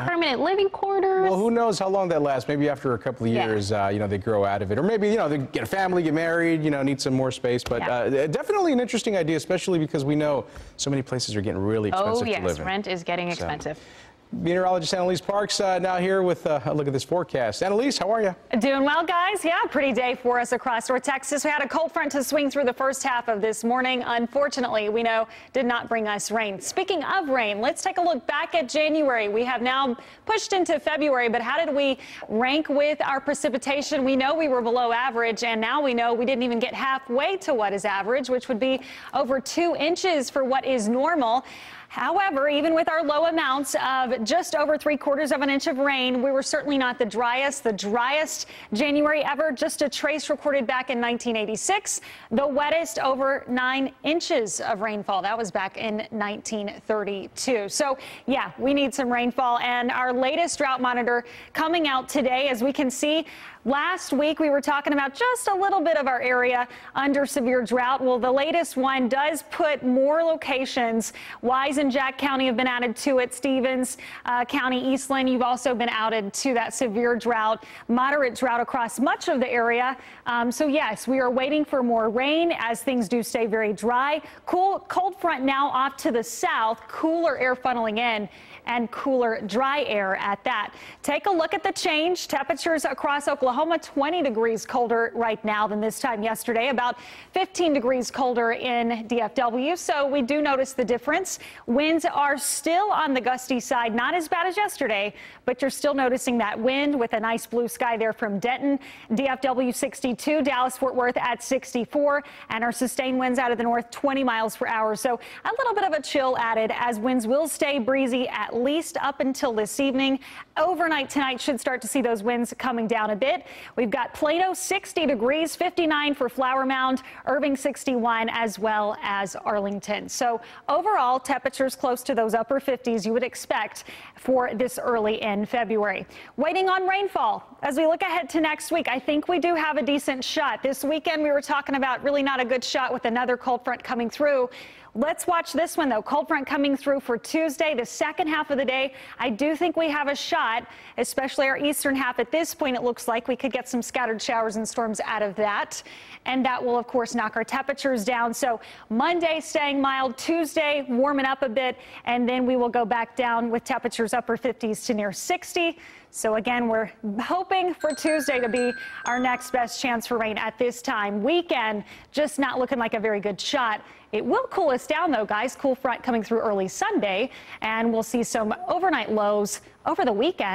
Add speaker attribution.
Speaker 1: permanent living quarters.
Speaker 2: Well, who knows how long that lasts? Maybe after a couple of years, they grow out of it. Or maybe, they get a family, get married, need some more space. But definitely an interesting idea, especially because we know so many places are getting really expensive to live in.
Speaker 1: Rent is getting expensive.
Speaker 2: Meteorologist Annalise Parks now here with a look at this forecast. Annalise, how are you?
Speaker 3: Doing well, guys. Yeah, pretty day for us across North Texas. We had a cold front to swing through the first half of this morning. Unfortunately, we know did not bring us rain. Speaking of rain, let's take a look back at January. We have now pushed into February, but how did we rank with our precipitation? We know we were below average, and now we know we didn't even get halfway to what is average, which would be over 2 inches for what is normal. However, even with our low amounts of just over 3/4 of an inch of rain, we were certainly not the driest. The driest January ever, just a trace recorded back in 1986. The wettest, over 9 inches of rainfall. That was back in 1932. So, yeah, we need some rainfall. And our latest drought monitor coming out today, as we can see, last week we were talking about just a little bit of our area under severe drought. Well, the latest one does put more locations. Wise and Jack County have been added to it. Stevens County, Eastland, you've also been added to that severe drought, moderate drought across much of the area. So yes, we are waiting for more rain as things do stay very dry. Cold front now off to the south, cooler air funneling in and cooler dry air at that. Take a look at the change. Temperatures across Oklahoma, 20 degrees colder right now than this time yesterday, about 15 degrees colder in DFW. So we do notice the difference. Winds are still on the gusty side, not as bad as yesterday, but you're still noticing that wind with a nice blue sky there from Denton. DFW 62, Dallas Fort Worth at 64, and our sustained winds out of the north 20 miles per hour. So a little bit of a chill added as winds will stay breezy at least up until this evening. Overnight tonight should start to see those winds coming down a bit. We've got Plano 60 degrees, 59 for Flower Mound, Irving 61, as well as Arlington. So overall, temperatures close to those upper 50s you would expect for this early in February. Waiting on rainfall. As we look ahead to next week, I think we do have a decent shot. This weekend we were talking about really not a good shot with another cold front coming through. Let's watch this one, though. Cold front coming through for Tuesday, the second half of the day. I do think we have a shot, especially our eastern half. At this point, it looks like we could get some scattered showers and storms out of that. And that will, of course, knock our temperatures down. So Monday staying mild, Tuesday warming up a bit, and then we will go back down with temperatures upper 50s to near 60. So again, we're hoping for Tuesday to be our next best chance for rain at this time. Weekend, just not looking like a very good shot. It will cool us down, though, guys. Cool front coming through early Sunday, and we'll see some overnight lows over the weekend.